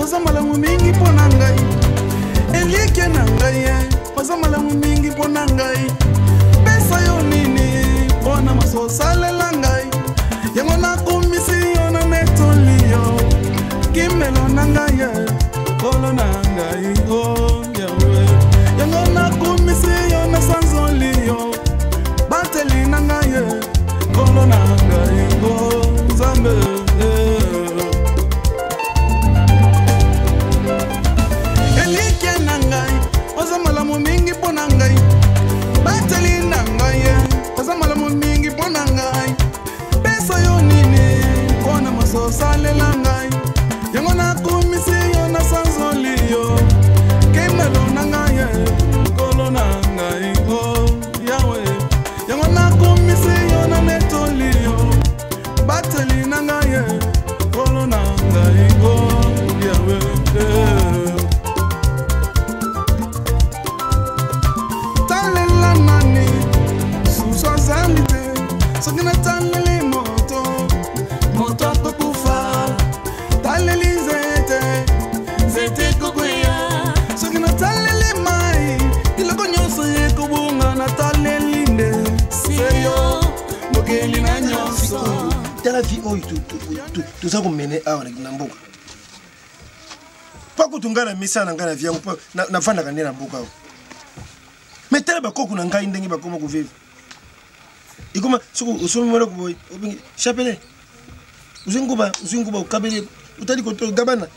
oza malamu mingi pona ngai elieke na ngai oza malamu mingi pona ngai pesa yo nini pona masosalela ngai yango nakomisi yo na netoli yo kimelo na ngai kolo na ngai o yawe yango nakomisi yo na sanzoli yo bateli na ngai kolo na ngai o Zambe elike na ngai oza malamu mingi pona ngai bateli na ngai oza malamu mingi pona ngai pesa yo nini pona masosalela ngai yango nakomisi yo na sanzoli yo kimelo na ngai kolo na ngai o yawe yango nakomisi yo na netoli yo bateli na ngai kolo na ngai o yawe talela nani suswa zalite soki nataleli moto moto akokufa taleli zete kokwea soki nataleli mai biloko nyonso ekobunga nataleli nde seyo mokeli na nyonso tala vie oyo toza komene awa na mboka mpo kutu ngai na misala na ngai na vie yango mpo navandaka nde na mboka awa me tala bakoko na ngai ndenge bakoma kovivre ikoma soki osomi mwana koboye obingi chapele uzwi nguba ukabeli utali koto gabana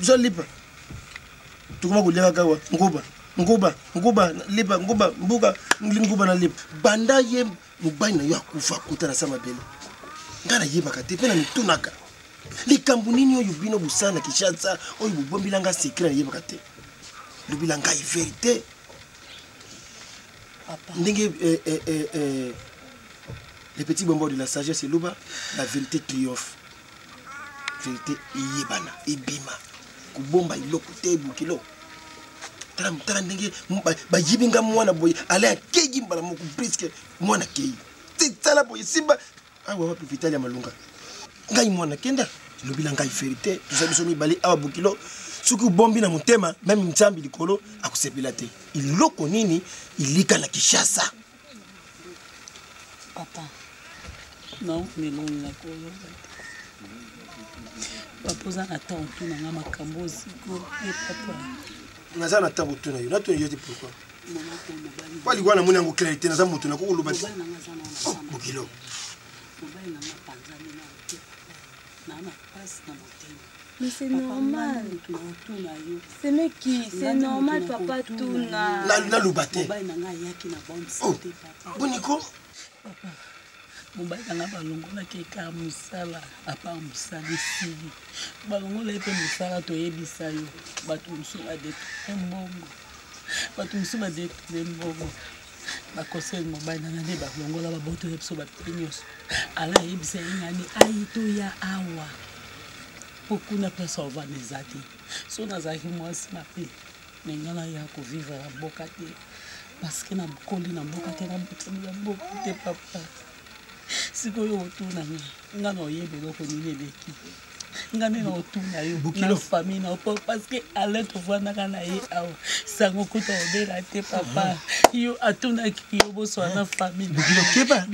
zolipa tukoma kulia kawa nguba lipa nguba mbuka nguba na lipa banda ye mubai na yo akufa kuta na sama bele ngana yebaka te pe na mitunaka likambo nini oyo bino busana kishatsa oyo bubombilanga secret na yebaka te lobilanga vérité ndenge les petits bonbons de la sagesse et l'ouba la vérité triomphe vérité yebana ibima kubomba iloko te bukilo tala ndenge ba yibinga mwana boy ale akegi mbala moko briske mwana kei tala boy simba awa wapi vitali ya malunga ngai mwana kenda lobila ngai vérité tuza biso mibali awa bukilo suki bombi na mutema même mtambi likolo akusepela te iloko nini ilika na Kishasa papa non meloni na kolo papa za na temps tu na makambo siko e papa naza na temps tu na yo nato yo te pourquoi wali wana mwana ngo clarité naza mutu na ko lobati bukilo mais c'est normal. C'est mais qui? C'est normal, papa, tout na. La loubate. Oh, boniko. Papa, mobile nanga balongo na keka musala apa musali sili. Balongo la pe musala to yebisa yo. Batu musuma de mbongo. Batu musuma de mbongo. Ba conseil mobile nanga ne balongo la ba boto yebso ba pinyos. Ala yebisa ngani aito ya awa. Beaucoup de personnes vont les aider. Si on a zaki moi si ma fille, mais on a eu à vivre à Bokate parce que na collé na Bokate na Bokate papa. Si ko yo tuna nga no yebe loko ni lebeki. Nga me no tuna yo na famille na parce que aller te voir na kana ye awo sango kuta obela te papa. Yo atuna ki yo boso na famille. Keba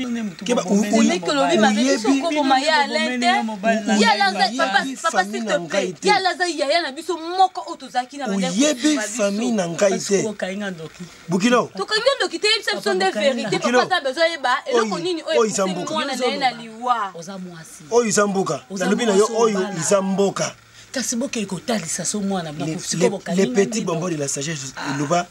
keba mais que l'on vit avec son comme maya à l'intérieur. Ya la papa s'il te plaît. Ya la ya na biso moko otozaki na bande. Yebi famille na ngai te. Bukilo. To kanyo ndoki te yebisa biso de vérité papa ta besoin yeba eloko nini oyo mwana na na liwa. Ozamwasi. Oyo izambuka. Na lobi na yo oyo izamboka. Kasi boke ekotalisa so mwana les petits bonbons de la sagesse loba.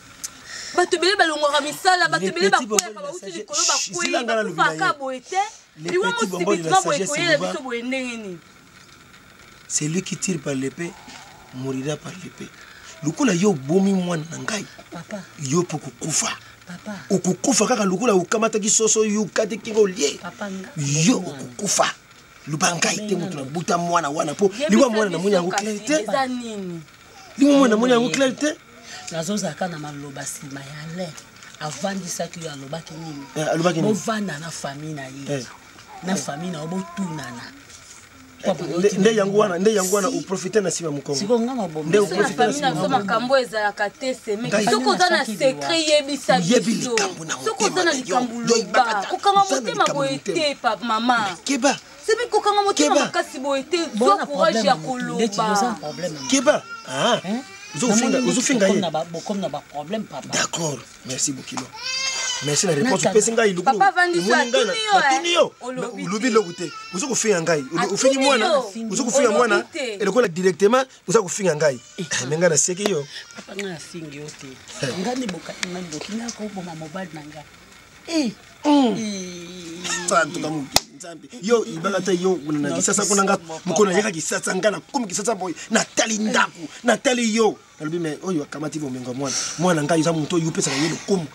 Batubele balongora misala batubele bakoya ba uti likolo bakoya bakufaka boete liwa mosibitwa boekoyela biso boendengeni. C'est lui qui tire par l'épée mourira par l'épée. Lukula yo bomi mwana ngai papa yo pokukufa papa okukufa kaka lukula ukamata kisoso yo kate kingo lie papa yo okukufa lubanga ite mutu na buta mwana wana po liwa mwana na munya ngo clarité liwa mwana na munya ngo clarité nazoza kana maloba sima ya le avandisa ki ya lobaki nini bo vanda na famille na ye na famille na bo tunana nde yango wana uprofite na sima mukongo nde uprofite na sima makambo ezalaka te seme soki oza na secret yebisa biso soki oza na likambo loba kokanga motema boye te papa mama keba seme kokanga motema makasi boye te zwa courage ya koloba keba ozofinga ye d'accord merci Bokilo merci la réponse pesi ngai luku papa vandisi atuni yo olobi loku te ozo kofinga ngai ofingi mwana ozo kofinga mwana elekola directement ozo kofinga ngai menga na seki yo papa nga afingi yo te ngani boka ndoki nga ko boma mobile nanga tanto kamu nzambe yo ibangata yo na kisasa kunanga mukona yaka kisasa ngana komi kisasa boy natali ndaku natali yo alobi me oyo akamati bomenga mwana ngai za muntu yo pesa yelo komu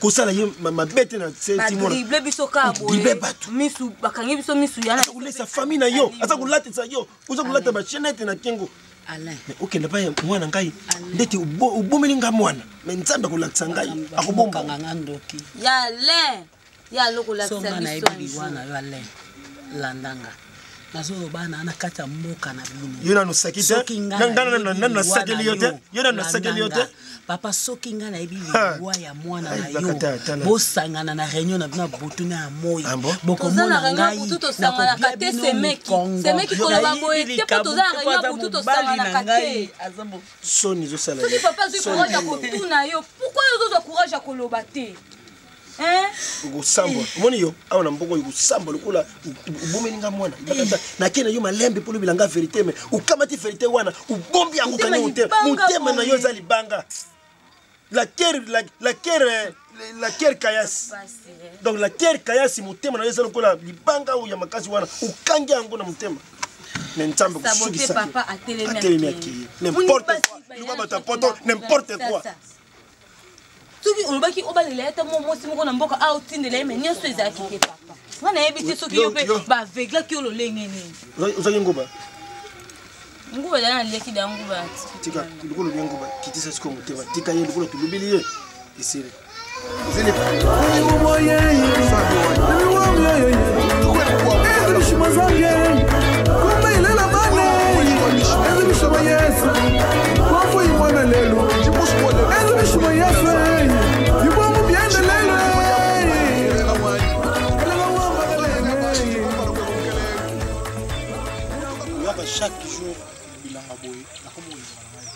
ko sala ye mabete na senti mwana dribble biso ka boye misu bakangi biso misu yana kulesa famille na yo asa kulatisa yo uza kulata ba chenete na kengo Alain okende pa mwana ngai ndeti ubomeli nga mwana me nzambe kulatisa ngai akobomba nganga ndoki ya Alain ya lokola so na ebi wana yo Alain landanga nazo bana na kata mboka na bino yo na sakite na sakeli yote yo na sakeli yote papa soki nga na ebi wa ya mwana na yo bosangana na réunion na bina botuna ya moya bokomona ngai na kate semeki koloba boye te po toza na réunion butu tosangana kate soni zo sala soki papa zwi courage ya kotuna yo pourquoi yo zo courage ya koloba te ugusambwa umoni yo awa na mbongo ugusambwa lukula ubomelinga mwana na kena yo malembe polo bilanga vérité mais ukamati vérité wana ubombi yangu kanya mutema na yo za libanga la kere kayasi donc la kere kayasi mutema na yo za lukula libanga ou ya makasi wana ukangi yangu na mutema nenzambe kusukisa papa atelemi aki n'importe quoi lubaba tapoto n'importe quoi soki olobaki obalela ata mosi moko na mboka aotindela ye me nyonso ezalaki te papa nga nayebi te soki yo mpe baveglaki yo lolenge nini ozaki nguba nguba ezala na lekida ya nguba tika likolo bya nguba kitisa siko motema tika ye likolo tulubili ye esili chaque jour bilanga boye na komo yimana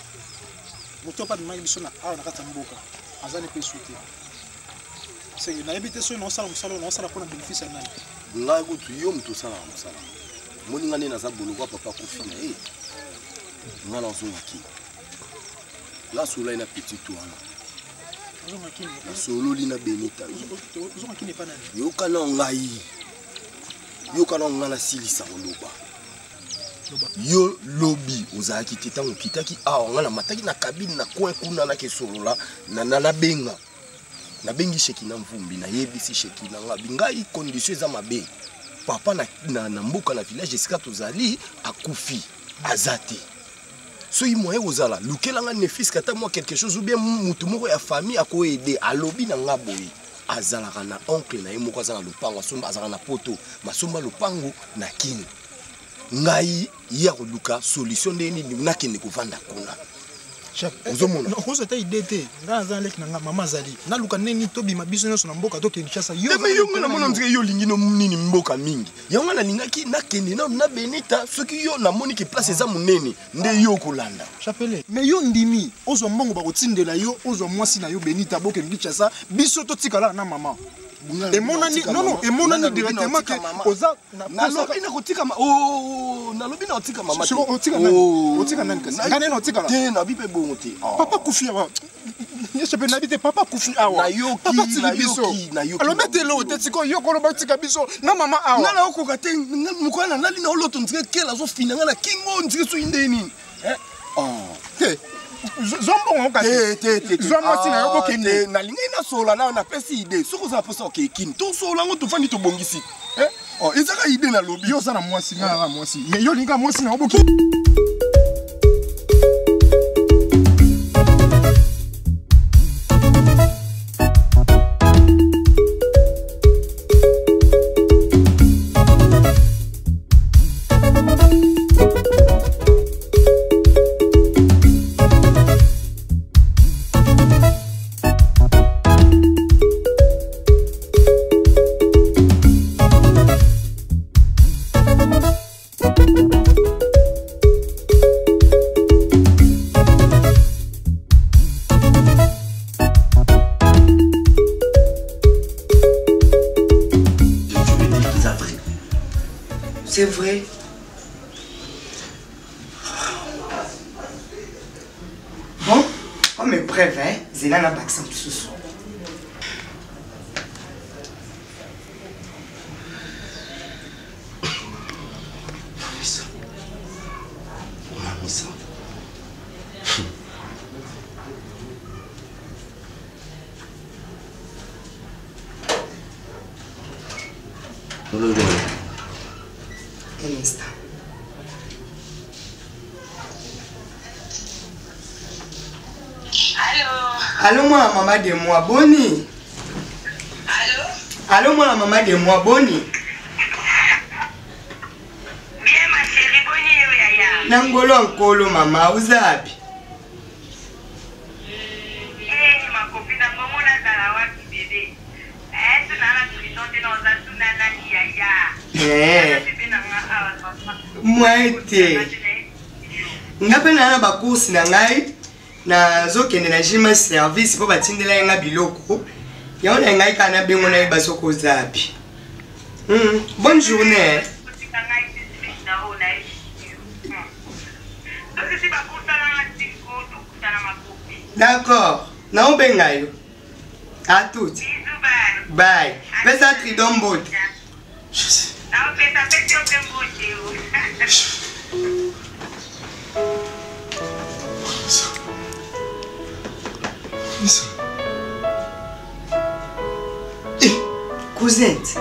moto pas de mangi biso na awa na kata mboka azane pe souter c'est na ebité so non sala pour bénéfice na nga kutu yo mtu sala musala moni ngane na za boloko papa kofina nga na zo yiki la sola ina petit wana la solo lina benita yo kana ngai yo kana ngana silisa oloba yo lobi ozaki titango kitaki awa ngana mataki na kabine na coin kuna na kesolola na benga na bengi sheki na mvumbi na yebisi sheki na nga bingai condition za mabe papa na mboka na village esika tozali akufi azati so i moye ozala lukela nga nefis kata moi quelque chose ou bien mutu moko ya famille ako aider alobi na nga boye azalaka na oncle na ye moko azala lupango asomba azala na poto masomba lupango na kini ngai ya koluka solution ndeni nakende kovanda kuna ozomona ozota idete nga za leki na mama zali na luka neni tobi mabiso nyonso na mboka to Kinshasa yo mais yo ngana mona ndike yo lingino nini mboka mingi yo ngana lingaki nakende na Benita soki yo na moni ki place za munene nde yo kolanda chapele mais yo ndimi ozo mbongo ba kotindela yo ozo mwasi na yo Benita boke Kinshasa biso to tikala na mama emonani emonani directement que oza nalobi na kotika nalobi na otika mama otika nani kasi ngane na otika te na bipe bongo te papa kufi awa yeso pe na bite papa kufi awa na yoki alors metelo te tiko yo ko loba tika biso na mama awa ngala okoka te mukwana nali na oloto ndike kela zo fina ngala kingo ndike so indeni te zombongo okate zomwasi na yo bokende nalingai na sola na pesi ide soko za posa okekini to sola ngo tofandi tobongisi ezaka ide na lobi yo za na mwasi ngala mwasi mais yo linga mwasi na yo bokende C'est vrai. Bon, comme épreuve, hein, Zéna n'a pas accent tout ce soir. Ça. Un instant. Allô, moi, maman de moi, Boni. Allô, moi, maman de moi, Boni. Bien, ma chérie, Boni, Yaya. Nangolo Nkolo, maman, uzapi. Ma copine, maman, on a la waki bébé. Tu n'as pas tout le temps, tu n'as pas tout le temps, Moi, ngape na ba course na ngai na zokende na jima service po batindela nga biloko ya ona ngai kana bengo na ba soko zapi. Bonne journée. D'accord. Na obengayo. À toutes. Bye. Pesa tridombote. Cousette.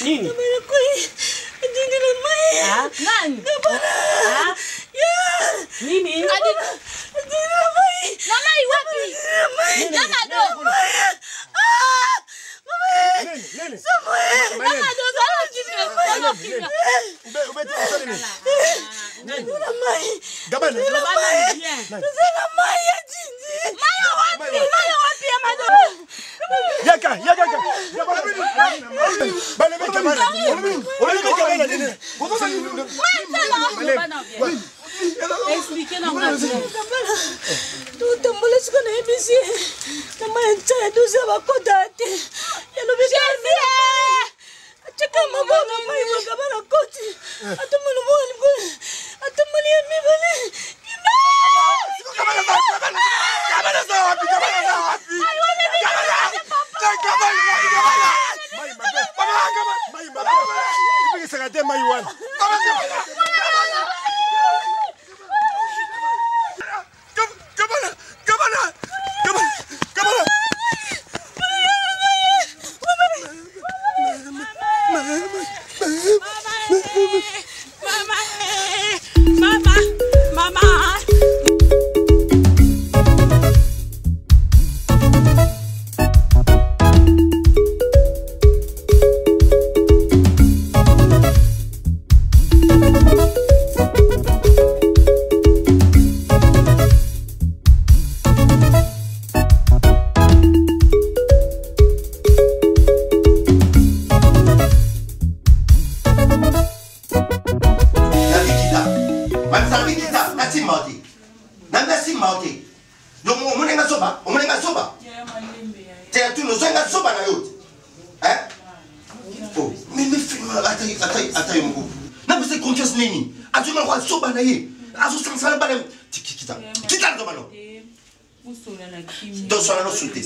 Nini? Nani? Nini? Namai wapi? Nama do. Nama do zala kimya. Gabana. Yaka. Expliquez dans ma vie. Tout le monde se connaît ici. Tu m'as dit que tu vas contacter. Il y a le bébé. Tu peux me voir dans ma côte. Attends-moi le mot. Attends-moi les amis.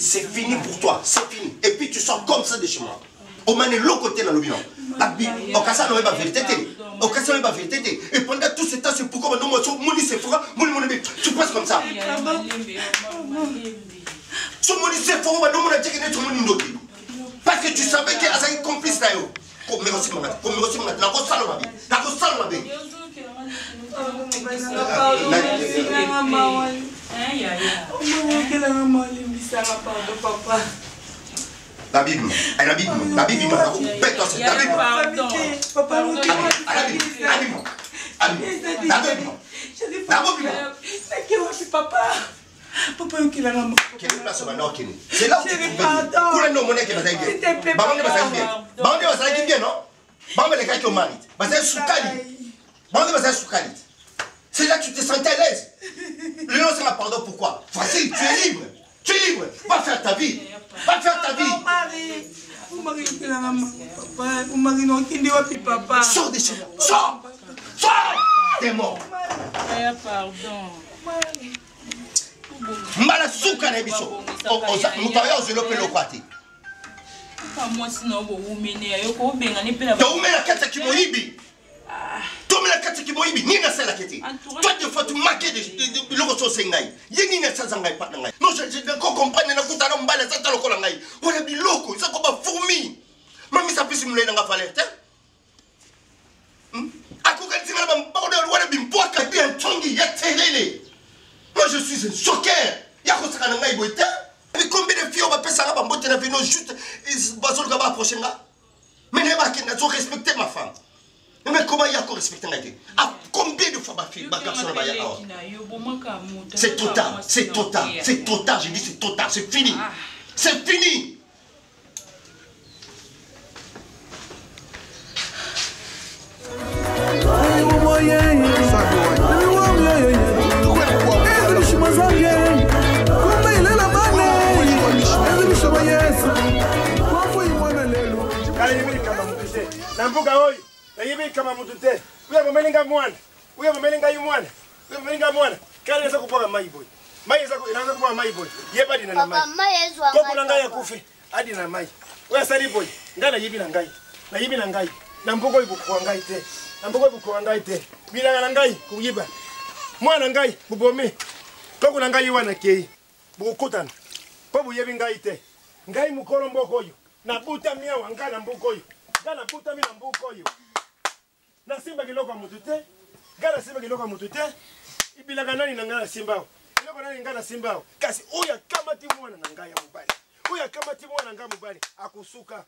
C'est fini pour toi, c'est fini. Et puis tu sors comme ça de chez moi. Au mané l'autre côté dans le bilan. Au cas ça pas vérité. Au cas ça pas vérité. Et pendant tout ce temps, c'est pourquoi nous mon c'est fort, tu penses comme ça. Ce mon c'est fort, nous on a dit que nous sommes une parce que tu savais qu'il y a un complice là. Comme merci mon gars, na ko saloma bi. La Bible, la Bible, la Bible, pète-toi cette la Bible. C'est là où tu te c'est là que tu te sentais à l'aise. Le nom c'est ma pardon, pourquoi? Facile, tu es libre. Tu es libre. Va faire ta vie. Va faire ta vie. Sors de chez là. Sors. Sors. T'es mort. Pardon. Mala souka na biso. Mutaya ozelope lokwati. Moi sinon vous menez yoko benga ne pela. To umela kata kimoyibi. Tomela kati kimoyibi nina sala keti. Toi des fois tu marquais de lokoso sengai. Yeni na sanza ngai pat ngai. Non je ne comprends na kutana mbala zata lokola ngai. Wala biloko ça ko ba fourmi. Mami sa pisi mule nga falete. Akuka tingala ba mbaodo wala bimpoka bien tongi ya telele. Moi je suis un choqueur. Yako saka ngai boite. Mais combien de filles on va passer ça ba mbote na vino juste bazolo ka ba approcher nga. Mais ne pas qu'ils ont respecté ma femme. Mais comment il y a encore respecté la vie? Combien de fois ma fille ma garçon va y avoir? C'est trop tard, c'est trop tard, c'est trop tard, j'ai dit c'est trop tard, c'est fini. C'est fini. Nayibi kama mutute. Uya mumelinga mwana. Uya mumelinga yumwana. Uya mumelinga mwana. Kale nza kupoka maiboy. Mai nza inaanza kupoka maiboy. Yeba dina na mai. Papa mai ezwa. Kopo na ngai akufe. Adi na mai. Uya sali boy. Ngana yibi na ngai. Na yibi na ngai. Na mboko ibu kwa ngai te. Na mboko ibu kwa ngai te. Bila na ngai kuyiba. Mwana ngai bubome. Kopo na ngai wana kei. Bukutana. Pobu yebi ngai te. Ngai mukolo mboko yo. Na buta mia wangana mboko yo. Ngana buta mia mboko yo. Na simba kiloko mutute gana simba kiloko mutute ibilaka nani na ngana simbao kiloko nani ngana simbao kasi uya kama timu wana na ngaya mubali uya kama timu wana ngaya mubali akusuka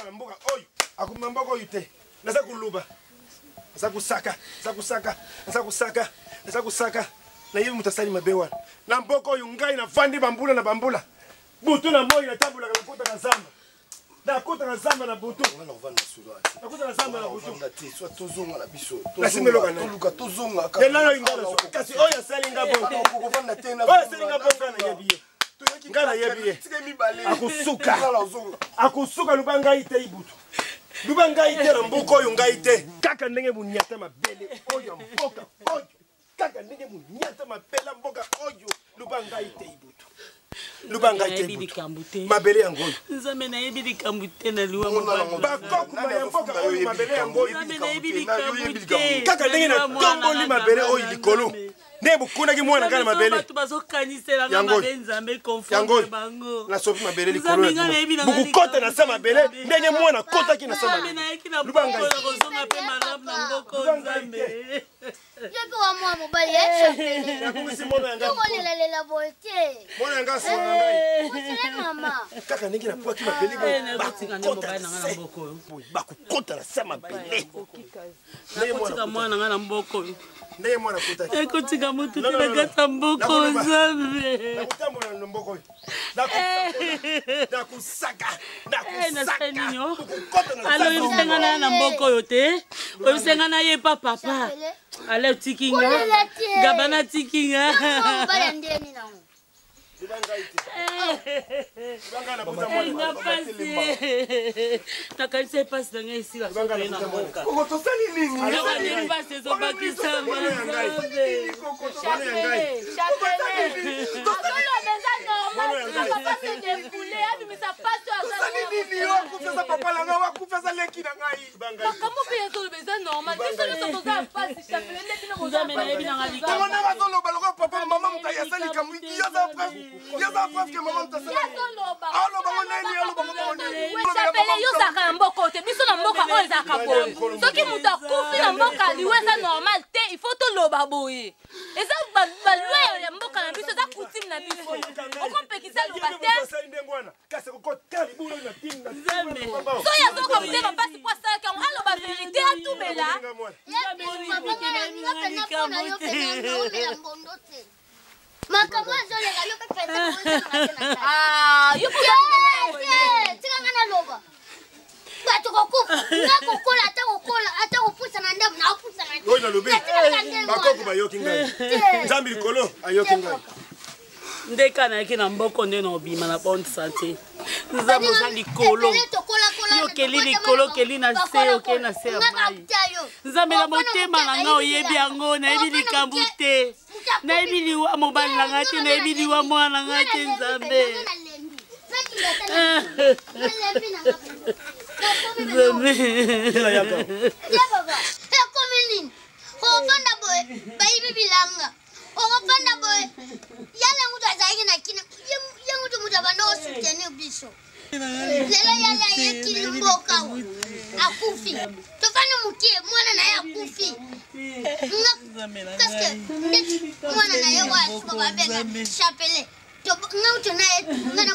na mboka oyo akumamboko oyo te nasa kuluba nasa kusaka na yibi mutasali mabewa na mboko oyo ngai na vandi bambula na bambula butu na moyo na tambula kakuta na zamba Nakuta na zamba na butu. Wana ovanda surati. Nakuta na zamba na butu. Ovanda te, soit tozonga na biso. Nasimeloka na. Toluka tozonga. Yena ingala so. Kasi oya salinga bonga. Ovanda te na. Oya salinga bonga na yebiye. Ngana yebiye. Akusuka. Akusuka lubanga ite ibutu. Lubanga ite na mbuko oyo ngai te. Kaka ndenge bunyata mabele oyo mboka oyo. Kaka ndenge bunyata mabele mboka oyo lubanga ite ibutu. Lubanga ite mabele yango nzambe na yebi likambute na liwa bakokuma ya mboka oyo mabele yango kaka ndenge na tomboli mabele oyo likolo nde bukunaki mwana ngana mabele bato bazokanisela nga mabe nzambe konforme bango nasopi mabele likolo bukukota na sa mabele ndenge mwana kotaki na sa mabele lubanga kozonga mpe malamu na mboko nzambe Jepe wa mwa mobali yeche. Nakumisi mwana yanga. Lela boite. Mwana yanga so ngai. Mutile mama. Kaka ningi na poaki mabele bo. Bakutinga nde mobali na ngana mboko. Bakukota na sa mabele. Nakutika mwana ngana mboko. Ndeye mwana kota. Ekotika mutu na gata mboko nzambe. Nakutambola na mboko. Nakusaka. Alo yusengana na mboko yote. Oyusengana ye papa. Ale tikinga. Gabana tikinga. Mbaya ndeni na ngo. Nakalise pasi na ngai esi basokoli na mboka. Nakani pasi ezobakisa mazambe. Chapele yozaka na mboka te biso na mboka oyo ezaka boye soki moto akufi na mboka liwe eza normal te il faut toloba boye eza balwa ya mboka na biso eza coutume na biso okompekisa loba te soya zoko mutema mpasi po asalaka yango aloba verité atubela makambo azolela yo mpe pete tikanga naloba bato kokufa nakokola ata kopusa na ndambo naopusa na oyo nalobi bakoko bayoki ngai nzambe likolo ayoki ngai ndeka nayaki na mboko nde na obima na bonne santé nzambe oza likolo yokeli likolo okeli na se okeli na se ya mai nzambe na motema na nga oyebi yango nayebi likambo te nayebi liwa mobali na nga te nayebi liwa mwana na nga te nzambe okofanda boye bayibi bilanga okofanda boye yale ngutu azalaki na kina ye ngutu mutu abanda osutene biso lelo yale ayekili mboka akufi tofani mukie mwana naye akufi kaske mwana naye wasuba babenga chapele ngautu naye ngana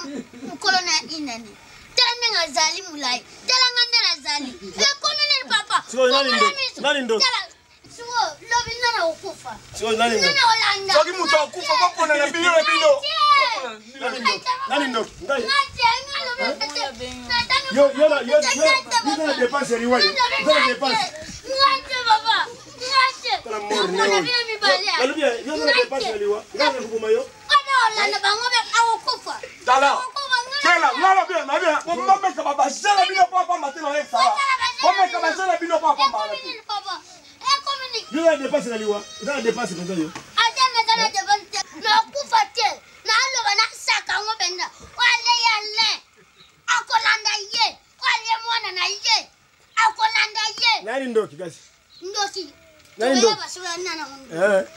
mukolo na inani tala ndenga azali mulai tala ngande nazali ekomene papa nani ndo lobi nana ukufa nana olanda soki mutu akufa bapona na bino na bino nani ndo yo na dépense riwa yo na dépense ngate baba ngate tala morne yo na dépense riwa ngana kubuma yo olanda bangobe akufa tala kela ngala bien na bien ko mbeka baba jela bino papa matino e sawa ko mbeka baba jela bino papa mala papa yo na dépense na liwa za na dépense kwa yo aja na dépense na kufa te na aloba na saka ngobenda wale yale akolanda ye wale mwana na ye akolanda ye nani ndo kigasi ndoki nani ndo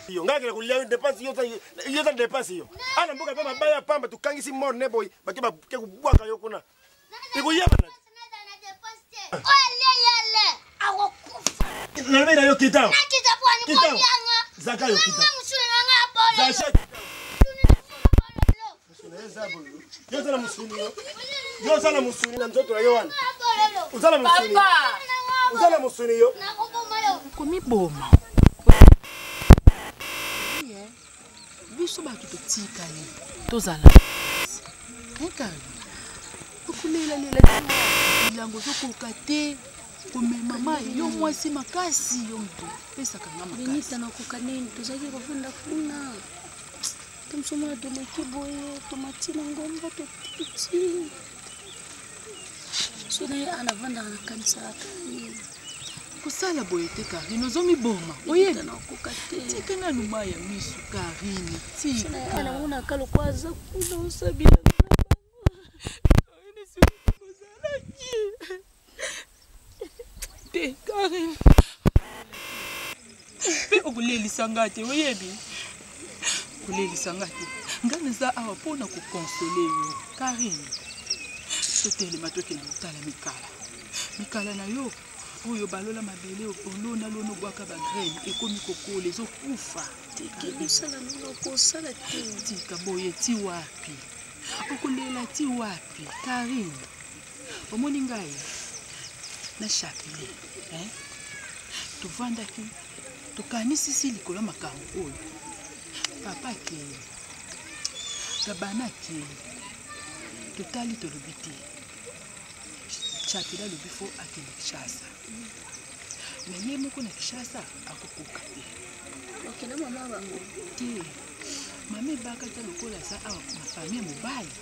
yo ngakela kulia dépense yo za dépense yo ana mboka pamba baya pamba tukangisi mor ne boy bakiba ke kubwaka yo kuna ikuyeba na wale yale akokufa nalibera yo kitao nakita bwani kwa yanga zaka yo kitao yo sana musuni na mtoto wa Yohana uzala musuni uzala musuni yo komiboma biso bato totikali tozala ekali okulelalela bilango zokoka te komema mai yo mwasi makasi yo moto pesaka nga makasi nakoka nini tozalaki kofundafunda tomsomona tomeki boye tomatina ngomba totiti so naye anavandaka na kanisa aka kosala boye te Karine ozomiboma oyebi nakoka te tikanga luma ya miso Karine tika namonaka lokwa aza kuna osabila te Karine mpe okolelisa nga te oyebi kolelisa nga te nga naza awa mpona kokonsole yo Karine totelema tokende otala mikala na yo oyo balola mabele olona lona obwaka bagraine ekomi kokola ezokufa tika boye ti wapi okolela ti wapi Karine omoni ngai na chapelet tovandaki tokanisisi likolo makambo oyo papa akei gabana akei totali tolobi te chapelet alobi fo akende Kinshasa me ye moko na Kinshasa akokoka te okenda mama bango te mama ebaka ta lokola aza awa na famille mobali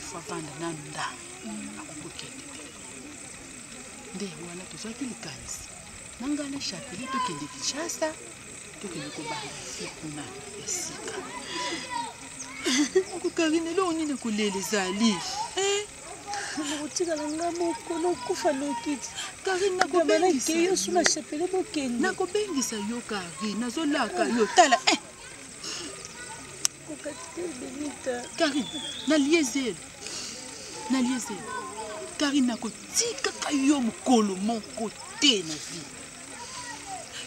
ifo avanda nanu ndango akokokende te nde wana tozwaki likanisi na ngai na chapelet tokende Kinshasa tokende kobanda fi kuna esika Karine elo nini kolela ezali nakotikala nga moko nakufa nokiti Karine nakobengisa yo suna chapelet bokende nakobengisa yo Karine nazolaka yo tala Karine naliezelo Karine nakotikaka yo mokolo moko te na vie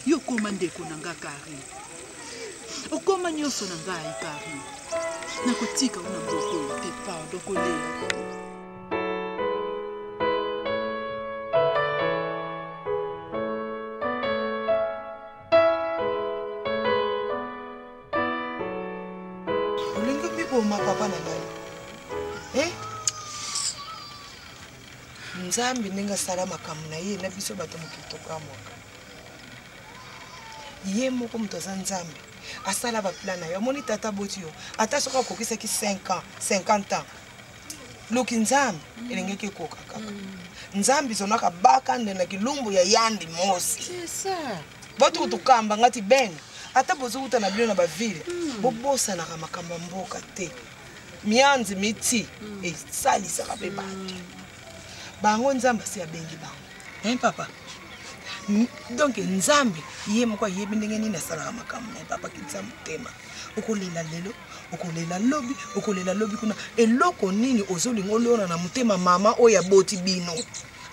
yo koma ndeko na nga Kari. Okoma nyonso na ngai Kari. Nakotika una mboko te pardon kolela. Ma papa na ngai. Nzambi ninga salama kamuna ye na biso bato mokitoko amoka. Ye moko muto za nzambi. Asala ba plana yo moni tata boti yo. Ata soka kokisa ki 5 ans, 50 ans. Luki nzambi elengeki koka kaka. Nzambi zonaka baka ndena kilumbu ya yandi mosi. C'est ça. Boto kutukamba ngati beni. Ata bozo uta na bilo na bavile. Bobosa na makamba mboka te. Mianzi miti sali saka pe bantu. Bango nzambe si abengi bango. Papa. Donc nzambe ye moko yebi ndenge nini asala makambo papa kitsa mutema. Okolela lelo, okolela lobi kuna eloko nini ozolingo lona na mutema mama oya boti bino.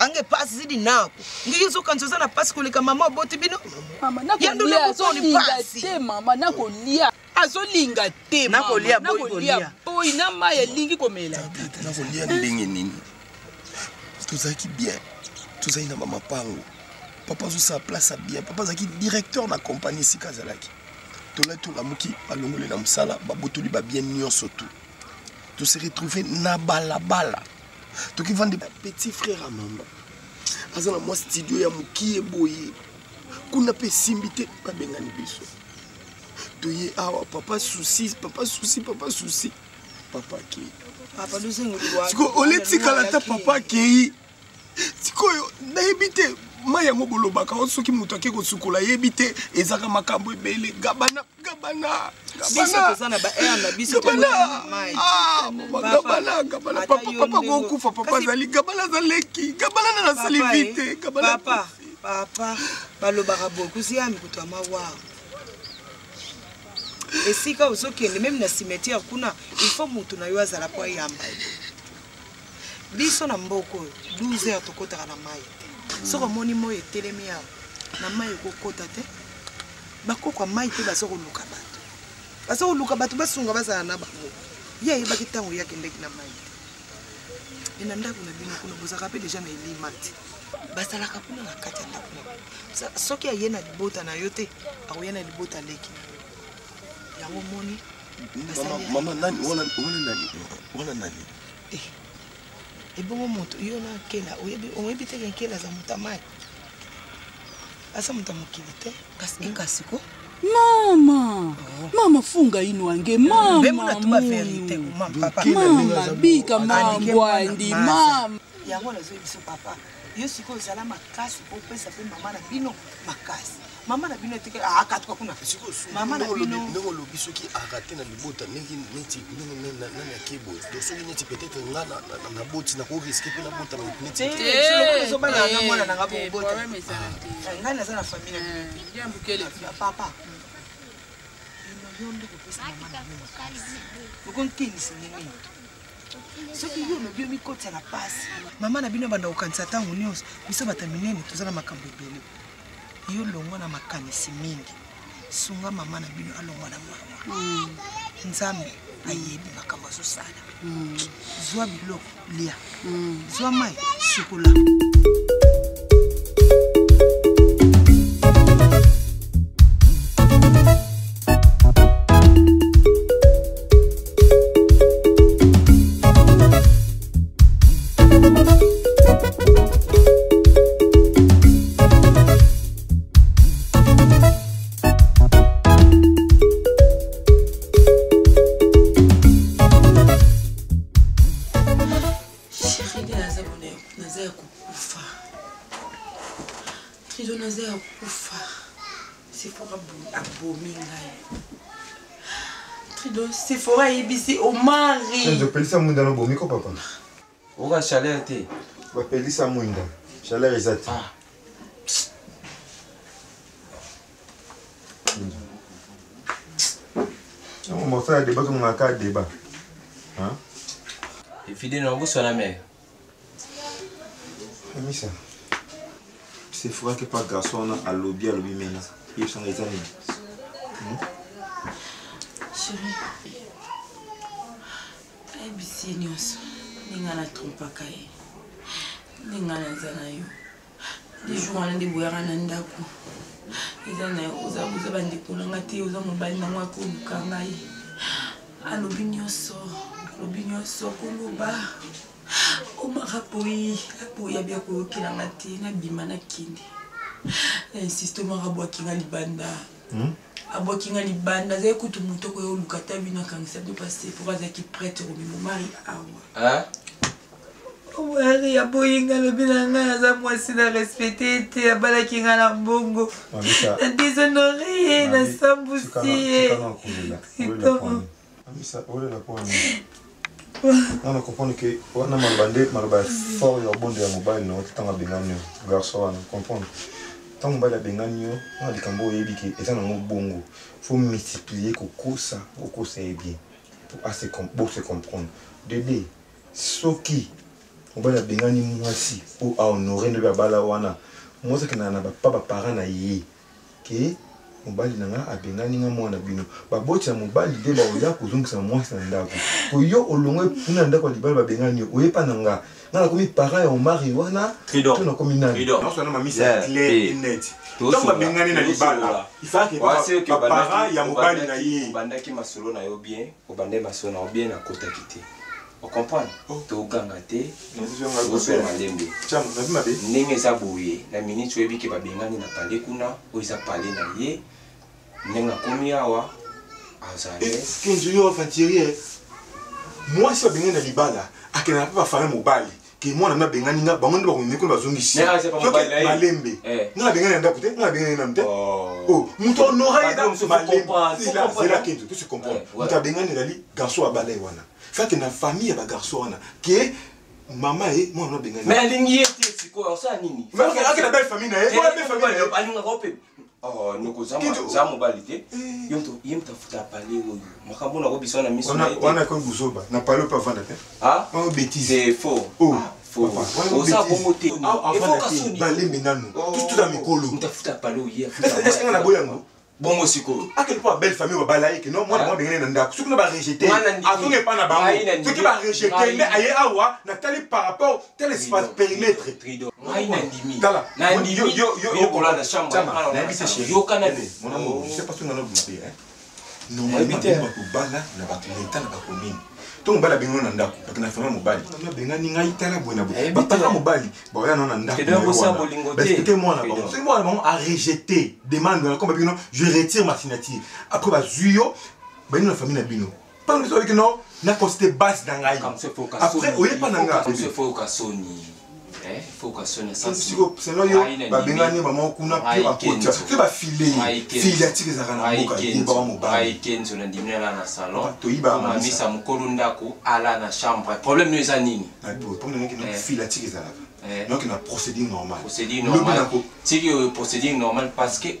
Ange pasi zidi nako. Ngiyo zo kanzoza na pasi koleka mama boti bino. Mama nakolia azolinga te mama nakolia. Azolinga te mama. Nakolia boy na maya lingi komela. Nakolia ndenge nini? Tozaki bien. Tozaki na mama pango. Papa zo sa place bien. Papa zaki directeur na compagnie Sikazalaki. Tola tola muki balongole na musala babotoli ba bien nyonso tout. To se retrouver na balabala. To ki vendre petit frère à maman. Azana moi studio ya muki eboye. Kuna pe simbite ba bengani biso. To ye awa papa souci. Papa ki. Papa luzengo liwa. Siko oletika la ta papa ki. Siko na ebite maya ngobolobaka osoki muto akeko sukola yebite ezaka makambo ebele gabana tozana ba air na biso gabana papa gokufa papa zali gabana zaleki gabana na salivite gabana papa balobaka beaucoup si ami kutwa mawa esika uzokende même na cimetière kuna il faut mutu na yo azala po yamba biso na mboko 12 heures tokotaka na mai soko moni moyo etelemi awa na mai ekokota te bakokwa mai te bazokoluka bato basunga bazala na bango ye ayebaki ntango yakendeki na mai te ena ndako na bino kuna bozalaka mpe deja na elima te bazalaka kuna na kati ya ndako na soki aye na libota na yo te akoya na libota leki na yo yango moni mama nani wana nani ebongo moto yo na kela oyebi te kela za mutamai asa mutamukili te kasi ko mama funga inwange mama bemuna tuba verite papa bika mambwandi mama yango nazo biso papa yo siko zala makasi ko pesa pe mama na bino makasi mama na bino teke akatuka kuna mama na bino ndongo lobi soki arate na libota neti nani akebo donc soki neti peut-être ngana na boti na ko risque pe na bota neti te so bana na mwana na ngabo bota ngana na sana famille ya mbukele papa yondo ko pesa mama na bino ukon kini sinini soki yo no bio mikoti na pasi mama na bino banda okanisa tango nyonso biso bataminene tozana makambo ebele yo longo na makanisi mingi sunga mama na bino alongo na mama nzambe ayebi makambo azosala zwa biloko lia zwa mai sukola C'est fora ibisi au mari. Je pelisa munda no bomiko papa. Oga chaleur te. Ba pelisa munda. Chaleur ezati. On va faire un débat comme on a qu'à débat. Hein? Et fidèle non vous sur la mer. Mais ça. C'est fora que pas garçon à lobby maintenant. yebisanga eza nini chéri ayebisi ye nyonso ndenge natrompaka ye ndenge naza na yo de jour wana nde boyaka na ndako eza na oza bandeko nanga te oza mobali nango akoluka ngai alobi nyonso koloba omaka poyi apoyi abia koyokelanga te nabima nakende na insiste omaka abwaki nga libanda abwaki nga libanda azali kutu moto okoya oluka ta bino akangisa bino pase po azalaki prêtre komema mari awa omari aboyi nga lobi na ngai naza mwasi na respecte te abalaki nga na mbongo na déshonore ye nasambusi ye nana comprendre que wana maloba fort ya bondo ya mobali na ntango abengani yo garçon wana comprendre ntango mobali abengani yo na likambo oyebi ke eza nango bongo faut multiplier kokosa ye bien pour se comprendre dede soki mobali abengani mwasi po ahonore nde babala wana mwasi akendaka na baparent na ye ke mobali nanga abengani nga mwana bino baboti ya mobali nde baoya kozongisa mwasi na ndako po yo olongwe mpuna na ndako ya libala babengani yo oyepa na nga nga nakomi parent ya omari wana to nakomi nani naosana mamisa claire et net ntango babengani na libala ifake baparent ya mobali na ye obandaki masolo na yo bien obande masolo na yo bien nakotaki te okomprendre toganga te osala malembe ndenge eza boye na minute oyebi ke babengani na pale kuna oyo eza pale na ye ndenge akomi awa azali yo avantirie mwasi babengani na libala akendaka mpe bafame mobali ke mwana na bengani nga bango nde bakomemi kuna bazongisi malembe nga nabengani na ndako te nga nabengani nanu te moto honora zela kenzo to se comprendre moto abengani ezali garçon abala ye wana fake na famille ya bagarçon wana ke mama ye mwana na bengani mais alingi ye te sikoyo osala nini akena belle famille na ye belle famille na ye alingaka ope nokoza mobali te ye moto afuta apale oyo makambo na kobiso na miso wana ko buzoba na pale ope avanda te wana bêtise c'est faux oza bongo te balembe nanu tututa mikolo moto afuta apale oyo esenga na boya yango bongo sikoyo akeli mpo belle famille babala ye ke non mwana mwa bengani na ndako soki na barejete azonga epa na bango soki barejete nde aye awa natali par rapport tel espace périmètre ngai nandimi yokolana chambre yokana mon amour je sais pas soki nga nobima be normalement bakobala na bato na eta na bakomine ntongo mobali abengani na ndako bakena fama mobali abengani ngai tala boye na boye bapaka mobali baoya nao na ndako respecte mwana bango soki mwana bango arejete demande na komba bino je retire ma signature après bazwi yo bayini na famille na bino mpana biso obiki no na considé base na ngai après oyepa na nga selo yo babengani bango kuna mpe bakota mpe bafile file atiki ezalaka na mboka yebaka mobali kenzo na ndimina ala na salon omamisa mokolo ndako ala na chambre problème no eza nini file atiki ezalaka donc na procédure normale tiki procédure normale parce que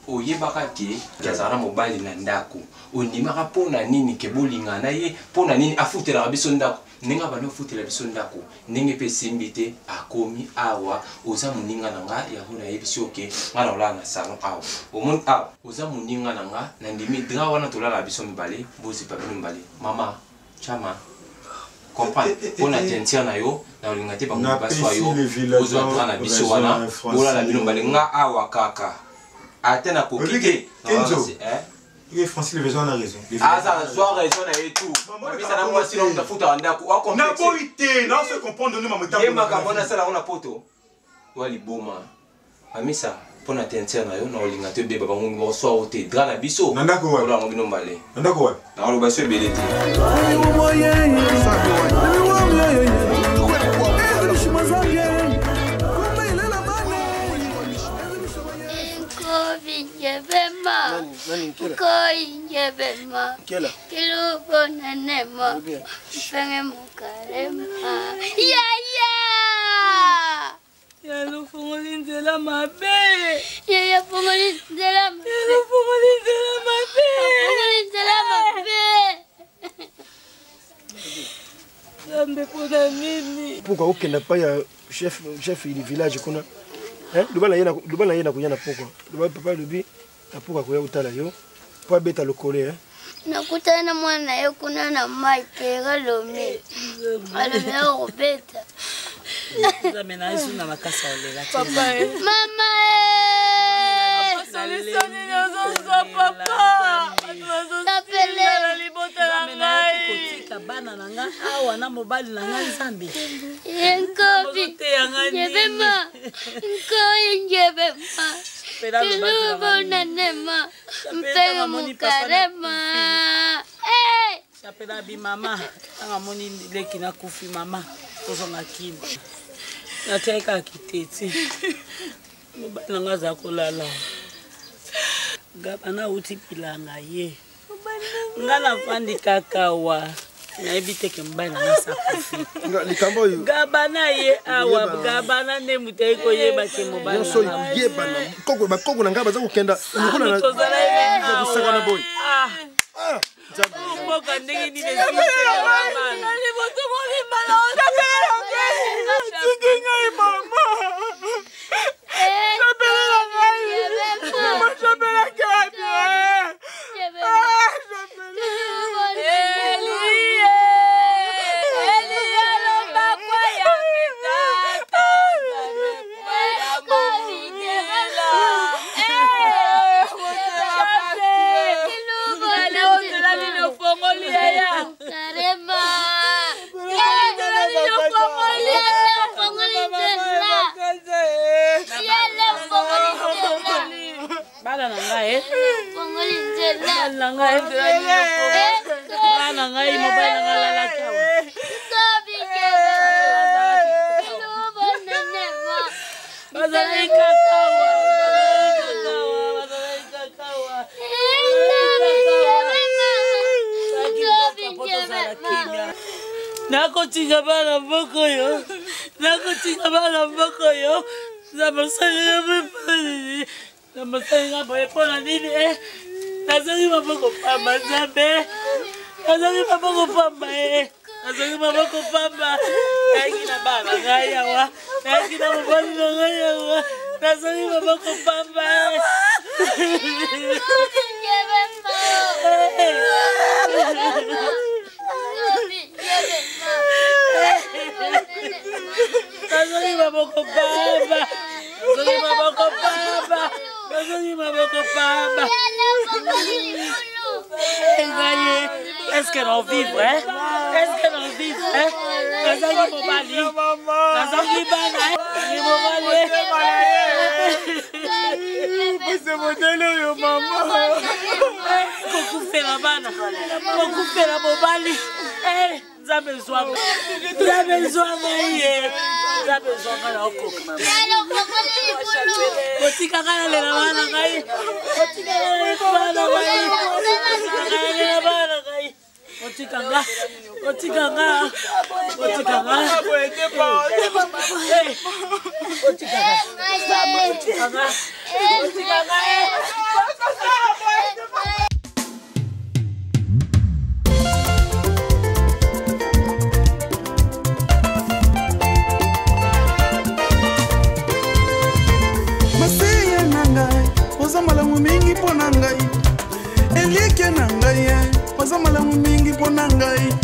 oyebaka ke azala mobali na ndako ondimaka mpona nini ke bolingana ye mpona nini afutelaka biso ndako ndenge abandi ofutela biso ndako ndenge mpe esimbi te akomi awa oza moninga na nga yango nayebi oke nga na olala na salon awa omoni awa oza moninga na nga na ndimi dra wana tolala biso mibale bozipa bino mibale mama chama comprendre mpona tentire na yo na olinga te bango baso yo ozwa dra na biso wana bolala bino mibale nga awa kaka ate nakoki te Francis Leveson a raison. Ah, ça a raison et tout. Mais ça n'a pas si longtemps de foutre en d'accord. On a beau été, non, se comprendre de nous, maman. Il y a ma cabane, ça là, on a poto. Wali boma. Ami ça, pour la tension, on a olinga te bébé, on reçoit au thé, drap la biso. Nanda quoi? On a envie de m'emballer. Nanda quoi? On a le basso belé. Koinjebema kilubo nanema fenge mukarema yaya yalo fungoli nzela mabe yaya fungoli nzela mabe yalo fungoli nzela mabe fungoli nzela mabe zambe pona nini pourquoi okenda pa ya chef du village kuna lobana ye na koya na pokwa loba papa lobi na pokwa koya kotala yo po abeta lokole nakutana na mwana na ye kuna na mai pera lomi alomi akobeta mama bana na nga awa na mobali na nga nzambe enkobi njebema nkoyi njebema kilubo nanema mpenge mukarema chapela bi mama anga moni leki na kufi mama kozonga kini nateka kiteti mobali na nga za kolala gabana uti pilanga ye nga na fandi kakawa nayebi teke mobali na nga sakufi gabana ye awa gabana nde mutu ayi koyeba ke mobali nyonso yebana bakoko na ngai baza kokenda lokona na boy mboka ndenge nini nakotinga bana mboko yo nakotinga bana mboko yo namosalinga mepani namosalinga boye mpona nini nazangi maboko pamba nzambe nazangi maboko pamba nazangi maboko pamba nayaki na bana ngai awa nayaki na mobali na ngai awa nazangi maboko pamba nazangi maboko pamba nazangi maboko pamba nazangi maboko pamba est-ce qu'elle en vivre est-ce qu'elle en vivre nazangi mobali nazangi bana mobali c'est modèle yo mama kokufela bana kokufela mobali nzambe zwanga ye nzambe zwanga na okoka kotikaka na lela bana ngai kotikaka na bana ngai kotikanga kotikanga kotikanga kotikanga masiye na ngai oza malamu mingi mpo na ngai elike na ngai oza malamu mingi mpo na ngai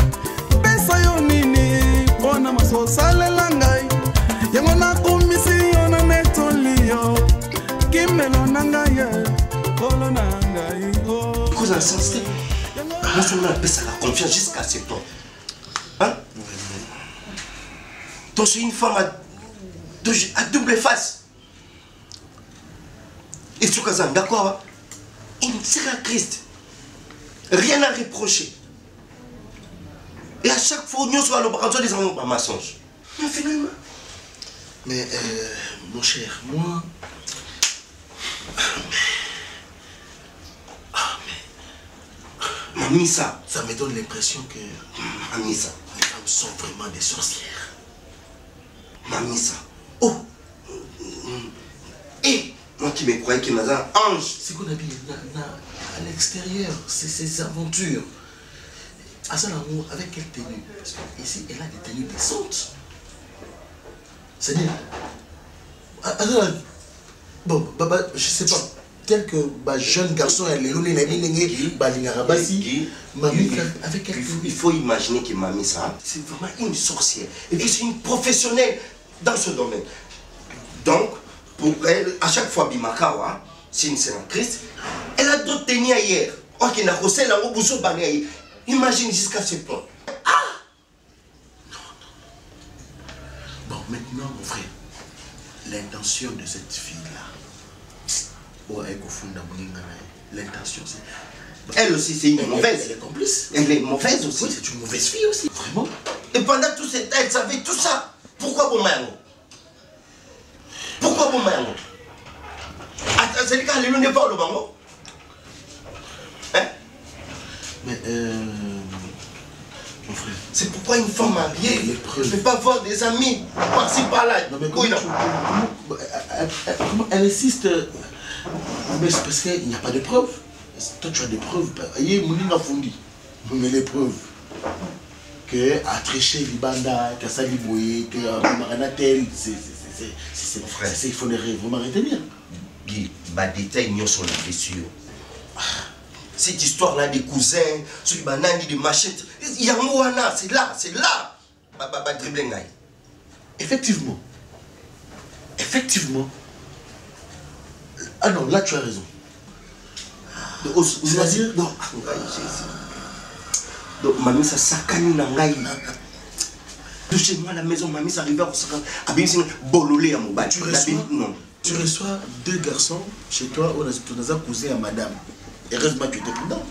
pesa yo nini mpo na maso osalela ngai yango nakomisi yo na netoli yo kimelo na ngai kolo na ngai cause en sens moi ça m'a baissé la confiance jusqu'à ce point hein toi c'est une femme à double face et tu cas d'accord il sera Christ rien à reprocher et à chaque fois nous soit le bras des hommes pas mensonge mais finalement mais mon cher moi Mamissa, ça me donne l'impression que Mamissa, les femmes sont vraiment des sorcières. Mamissa. Oh! Et moi qui me croyais qu'il y avait un ange. C'est qu'on a dit à l'extérieur, c'est ses aventures. À ça, l'amour, avec quelle tenue? Parce qu'ici, elle a des tenues décentes. C'est-à-dire, Bon, je sais pas. Tel que jeune garçon, elle est il faut imaginer que Mamie, ça, c'est vraiment une sorcière. Et puis c'est une professionnelle dans ce domaine. Donc, pour elle, à chaque fois, Bimakawa, c'est une sénatrice, elle a d'autres tenus hier. Imagine jusqu'à ce point. Bon, maintenant, mon frère, l'intention de cette fille-là, l'intention, c'est... Elle aussi, c'est une mauvaise. Elle est complice. Elle est mauvaise aussi. Oui, c'est une mauvaise fille aussi. Vraiment. Et pendant tout ce temps, elle savait tout ça. Pourquoi Bomayango? Pourquoi Bomayango? C'est le cas, elle n'est pas au Bango. Hein? Mais, mon frère. C'est pourquoi une femme mariée ne peut pas avoir des amis par-ci par-là. Non, mais comment elle insiste? Mais c'est parce qu'il n'y a pas de preuves. Toi, tu as des preuves. Mais les preuves que a triché Libanda, que ça Liboye, que Maranatel, c'est mon frère. Il faut vraiment retenir. Guy, détail n'y sur la blessure. Cette histoire-là des cousins, sur les bananes, des machettes, il y a Moana, c'est là. Effectivement. Ah non, là tu as raison. C'est-à-dire, non. Donc, Mamie, ça s'accane dans la de chez moi à la maison, Mamie, ça arrive à bololé à mon bas. Tu reçois 2 garçons chez toi, on a cousin à madame. Heureusement que tu étais prudent.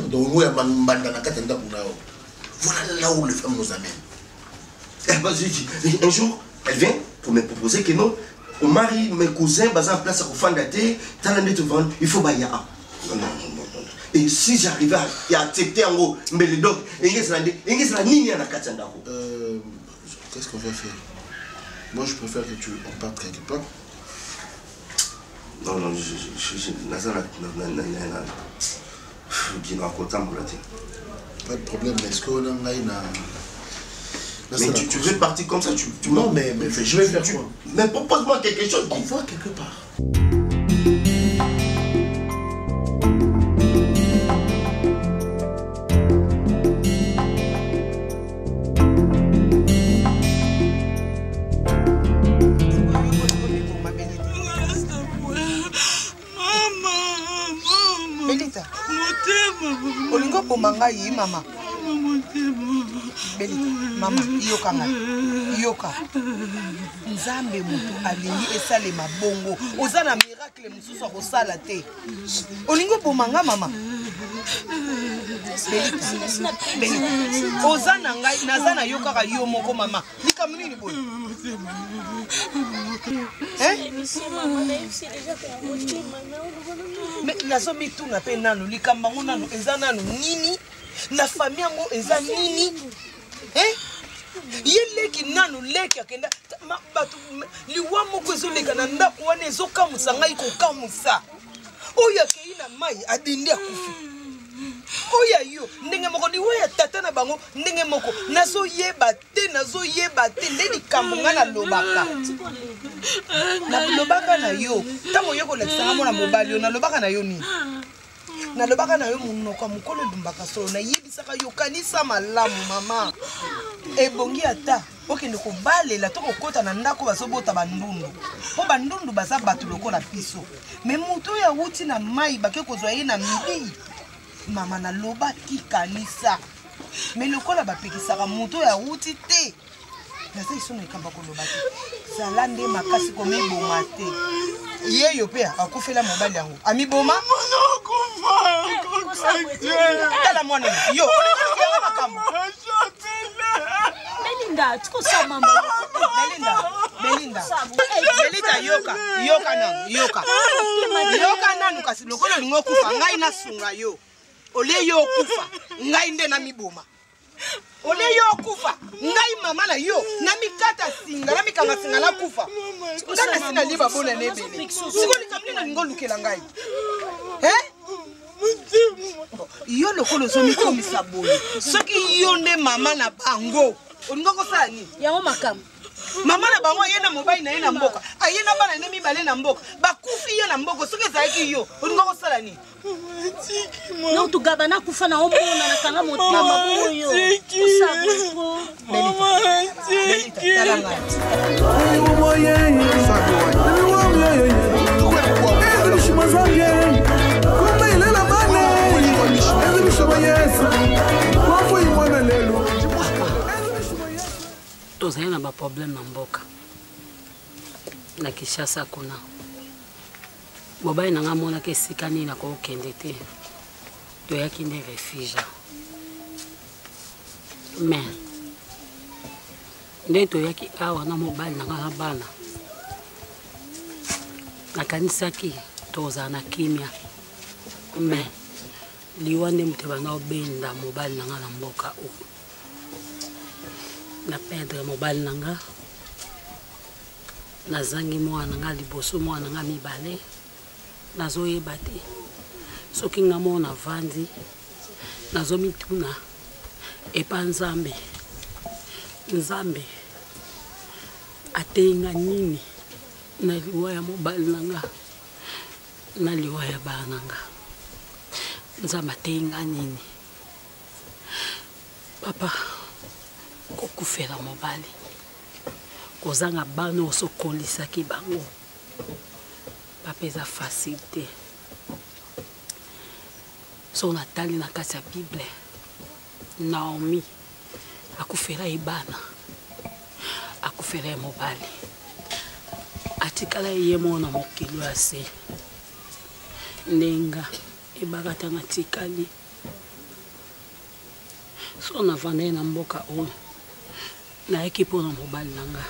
Donc, nous, voilà là où les femmes nous amènent. Un jour, elle vient pour me proposer que non, on marie mes cousins, en place à Kofandaté, il faut bailler. Non. Et si j'arrivais à accepter en gros, mais les dogs, qu'est-ce qu'on va faire? Moi, je préfère que on parte quelque part. Non, pas de problème, mais est-ce qu'on a une... Mais tu veux partir comme ça, non, mais je vais faire quoi? Mais propose-moi quelque chose. On va quelque part. Belita, olingo pomanga yi mama. Belita, mama, yoka. Nzambe mutu alingi esale mabongo. Oza na miracle mususu akosala te. Olingo pomanga mama. Belita. Oza na ngai naza na yoka ka yo moko mama. Likambo nini boye? Mais nazo mituna pe nanu likambo ngo nanu eza nanu nini? Na famille yango eza nini? Yeleki nanu leki akenda batu liwa moko ezoleka na ndako wana ezokamusa ngai kokamusa. Oya keina mai adindi akufi. Oya yo ndenge moko liwa ya tata na bango ndenge moko nazo yeba te nde likambo nga na lobaka. Na lobaka na yo tango yo kolekisa mona mobali yo na lobaka na yo nini? Na lobaka na yo munoko mukolo dumbaka solo na yebisaka yo kanisa malamu mama. Ebongi ata okende kobalela to kokota na ndako bazobota bandundu. Po bandundu baza batu lokola piso. Me mutu ya wuti na mai bake kozwa ye na midi. Mama na lobaki kanisa. Me lokola bapekisaka mutu ya wuti te. Nasa iso na ikamba kolobaki. Zalande makasi komeboma te. Yeyo pe akufela mobali yango. Amiboma? Tala mwana yo. Belinda, tuko sawa mama. Belinda, yoka nanu. Yoka nanu kasi lokolo lingo kufa ngai na sunga yo. Ole yo kufa ngai nde na miboma. Ole yo kufa ngai mama na yo na mikata singa na mikanga singa na kufa. Ngana sina liba bona nebele. Siko likamni na lingo lukela ngai. Yo lokolo zo mikomisa boye. Soki yo nde mama na bango. Olingo kosala nini? Yango makamu. Mama na bango ye na mobali na ye na mboka. Aye na bana ne mibale na mboka. Bakufi ye na mboka soki ezalaki yo. Olinga kosala nini? Non tu gabana kufa na omona na kanga motema oyo. Usabiko. Tozali na ba problème na mboka. Na Kinshasa kuna. Mobali nanga mona ke sikani na ko kende te. Toyaki nde refuge. Mais nde toyaki awa na mobali nanga na bana. Nakanisaki toza na kimia. Mais liwa nde mutu bana obenda mobali nanga na mboka o. Na perdre mobali nanga. Nazangi mwana nga liboso mwana nga mibale. Nazoyeba te. Soki nga mona vandi. Nazomituna. Epa Nzambe. Nzambe. Atenga nini. Na liwa ya mobali nanga. Na liwa ya bana nanga. Nzambe atenga nini. Papa. Kokufela mobali. Kozanga bano osokolisaki bango. Papa eza facilité. So natali na kati ya Bible. Naomi akufela ibana. Akufela mobali. Atikala ye mona mokilo ase. Nenga ebakata na tikali. So na vanda na mboka oyo. Na équipe na mobile nanga.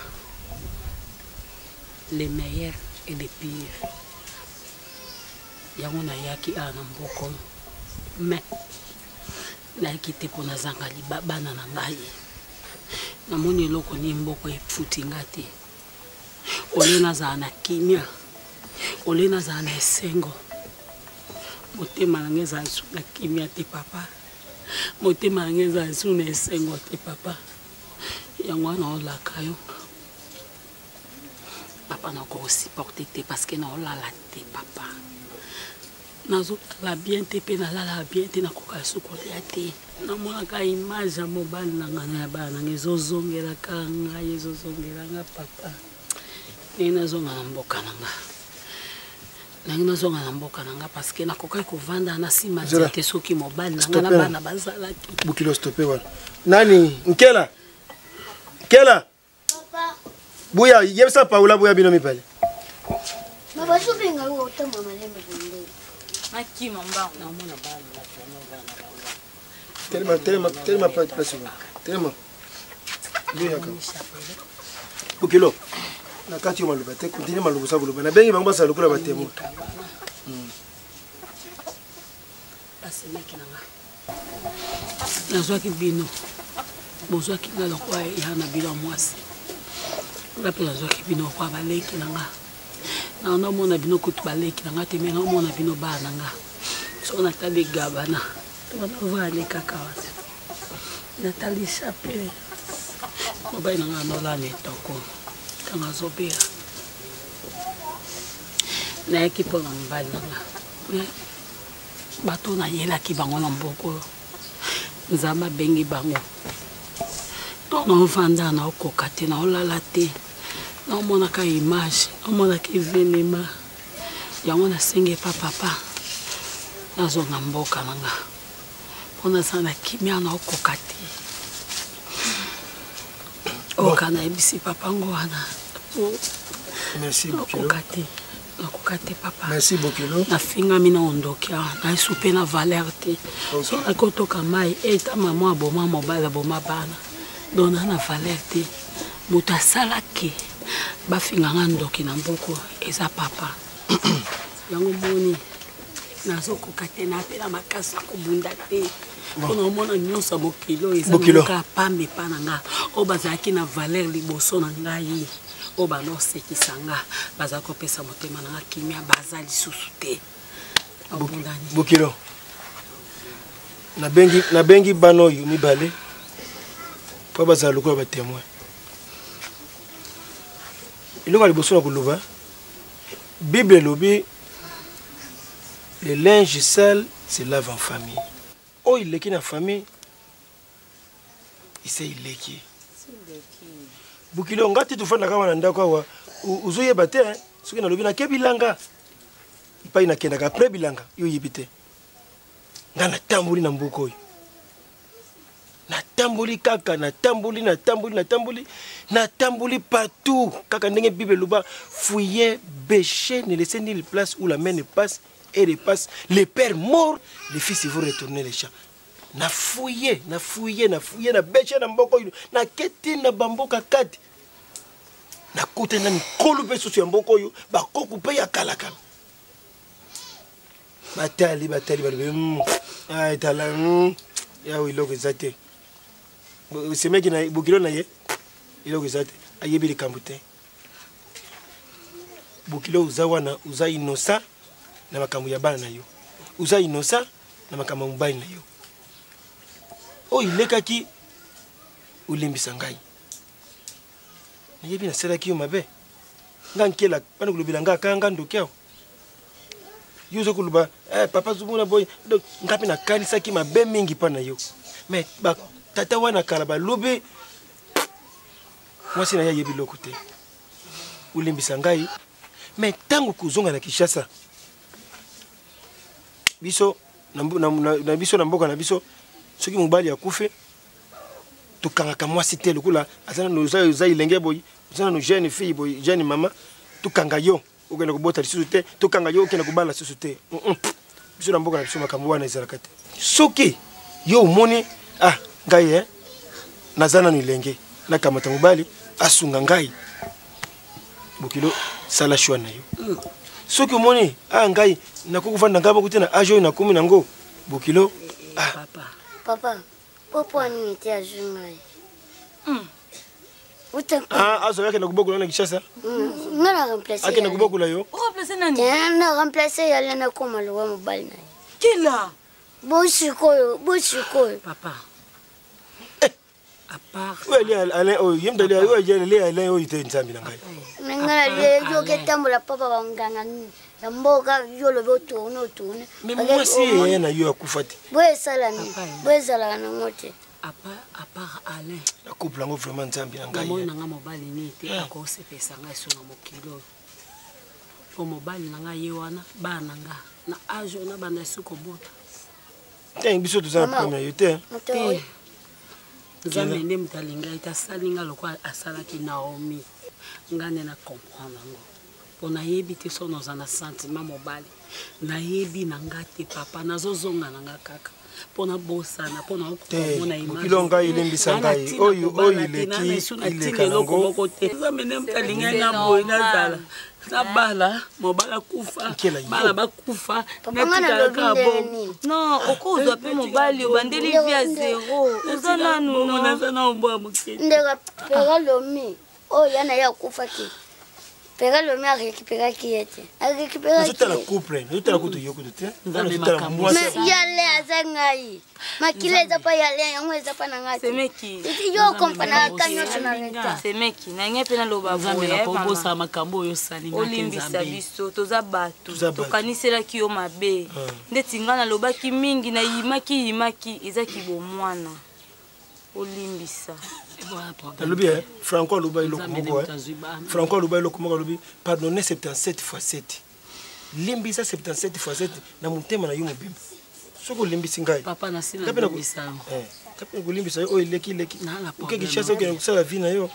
Les meilleurs et les pires. Yango na yaki ana mboko. Mais na équipe pour na zanga libana na ngai. Na moni loko ni mboko efuti ngati. Ole na za na kimia. Ole na za na esengo. Motema ngeza asu na kimia te papa. Motema ngeza asu na esengo te papa. Yango na olaka yo. Papa na ko supporter te parce que na olala te papa. Nazo la bien te pe na la bien te na ko ka sukolia te. Na mona ka image ya mobali na ngana ya bana ngezozongela kanga yezozongela nga papa. Ni nazonga na mboka nanga. Nangi nazonga na mboka nanga parce que na ko ka ko vanda na sima te soki mobali nanga na bana bazalaki. Bukilo stopper wala. Nani Nkela? Kela. Papa. Buya, yebisa Paula buya bino mipale. Baba shupinga uo utama malembe bunde. Maki mamba na mona bana na Telema place. Telema. Buya ka. Bukilo. Na kati yo maluba te continue maluba sa buluba. Na bengi bango basa lokula batemo. Asemeki nanga. Nazwaki bino. Bozwaki nga lokwa ya na bilo mwasi. Ngape nazwaki bino kwa baleki nanga. Na ona mona bino kutu baleki nanga te mena mona bino ba nanga. So natali gabana. Tona vale kakawasi. Natali chape. Mobai nanga nola ne toko. Kanga zobea. Na ekipo na mbali nanga. Bato na yela ki bango na mboko. Nzamba bengi bango. Non vanda na okoka te na olala te na omona ka image omona ka evenema yango na senge papa nazonga mboka nanga pona sana kimia na okoka te oka na ebisi papa ngo wana merci beaucoup okoka te papa merci beaucoup na finga mina ondokia na soupe na valeur te so akotoka mai eta mama aboma mobala boma bana dona na valeur te muta salaki ba finganga ndoki na mboko eza papa yango moni nazo kokate na pela makasa ko bunda te kono mona nyonso mokilo eza ka pambe pananga o bazaki na valeur liboso na ngai o bano sekisanga bazako pesa motema na kimia bazali susu te Bukilo na bengi bano yu mibale. Pas bazar le quoi va témoin. Il y a des Bible lobby, le linge sale se lave en famille. Oh, il est qui dans la famille, il sait il est qui. Bukilo ngati tu fanda kama nanda kwa uzuye bate soki na lobi na ke bilanga. Ipai na kenda ka pre bilanga yo yibite. Ngana tambuli na mbuko yo. Na tambuli kaka na tambuli partout kaka ndenge Bible luba fouiller bêcher ne laisser ni place où la main ne passe et repasse les pères morts les fils vont retourner les champs na fouiller na bêcher na mboko yo na keti na bamboka kati na kote na mikolo pe soso ya mboko yo ba koku pe ya kalaka batali balbe ay tala ya wiloko zate c'est mec qui na bukilo na ye iloko zate ayebi likambo te bukilo uza wana uza innocent na makambo ya bana na yo uza innocent na makambo mobali na yo o ilekaki ulimbisa ngai nayebi nasalaki yo mabe nga nkela pana kulobela nga kanga ndokiao yuzo kuluba papa zumuna boy donc ngapi nakanisaki mabe mingi pana yo mais tata wana kala balobi mwasi na yebi loko te ulimbisa ngai mais tango kuzonga na Kishasa biso na biso na mboka na biso soki mobali akufe tukanga mwasi te lokula azana no za ilenge boy azana no jeune fille boy jeune mama tukanga yo okenda kubota lisusu te tukanga yo okenda kubala lisusu te biso na mboka na biso makambo wana ezalaka te soki yo umoni ngai nazana no ilenge na kamata mobali asunga ngai bokilo sala shwa na yo soki umoni ngai nakokuvanda ngaba kutena ajo na kumi nango bokilo papa popo ani ete ajungai azo yake na kubokula na Kishasa ngana remplacer ake na kubokula yo remplacer nani na remplacer yale na koma lo mobali na kila boshikoyo papa à part oui allez oh yemdali ayo yele allez oh ite nzambi na ngai ngana le yo ketambola papa wanganga ya mboka yo lo botono mais moi si na yo akufati boye sala ni boye sala na ngote à part Alain la couple lango vraiment nzambi na ngai moi nanga mobali ni te akose pesa ngai so na mokilo po mobali nanga ye wana bana nga na ajo na bana suko bota te biso tuzana premier yote nzambe nde mutalinga ita salinga lokwa asalaki Naomi ngane na comprendre ngo pona yebi te so nozana sentiment mobali na yebi na ngate papa nazozonga na nga kaka pona bosana pona okomona image kilonga ilembisa ngai oyo ileki kango nzambe nde mutalinga na boy nazala na bala mobala kufa bala bakufa non okozwa pe mobali obandeli via 0 uzana nuno nazana ombo mukete ndeka pega lomi yana ya kufa ki pega lomi a récupérer qui était a récupérer tout la couple tout la coupe yoko te mais yale azangai makile za pa yale yango za pa nanga semeki yo kompana kanyo sona reta semeki na nyepe na loba boye ko sa makambo yo salinga olimbisa biso toza batu tokanisela ki yo mabe ndeti ngana lobaki mingi na yimaki ezaki bomwana olimbisa Lobi Franco Luba iloko moko Franco Luba iloko moko lobi pardonner 77 fois 7 limbisa 77 fois 7 na mutema na yo mobimba soko limbisi ngai papa na sina limbisa kapena kulimbisa yo leki uke Kishasa uke kusala vie na yo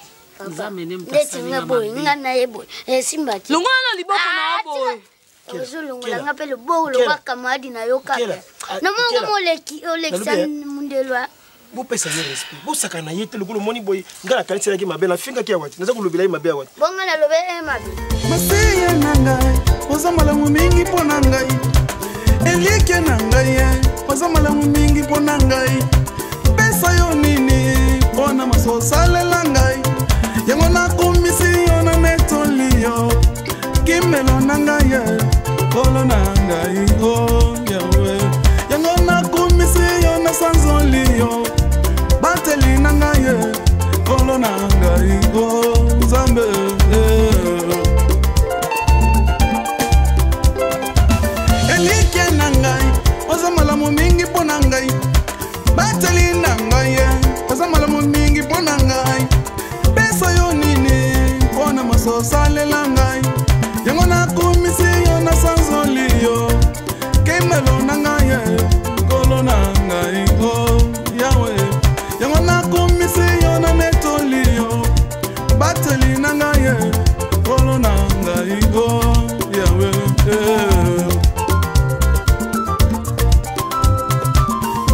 nzambe ne mtasalinga boy ngana yebo simbati longona na liboko na boy ozolongola ngape le bolo bakamadi na yo kaka na mongo moleki Alexandre Mundelwa bo pesa ye respect bo sakana yete lokolo moni boy ngala kanisa yake mabe na finga kia wati naza kulobela ye mabe wati bonga na lobe mabe masiye nanga ozamala mingi pona ngai elieke na ngai ozamala mingi pona ngai pesa yo nini pona maso salela ngai yango na komisi yo na netoli yo kimelo na ngai kolo na ngai yawe yango na komisi yo na sanzoli yo bateli na ngai kolo na ngai Zambe na ngai bateli na ngai oza malamu mingi mpo na ngai pesa yo nini mpo na maso osalela ngai yango nakumisi yo na sanzoli yo kemelo na ngai kolo na ngai o yawe yango nakumisi yo na metoli yo bateli na ngai kolo na ngai o yawe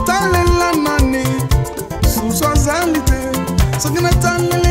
talela nani suswazalite sokina talela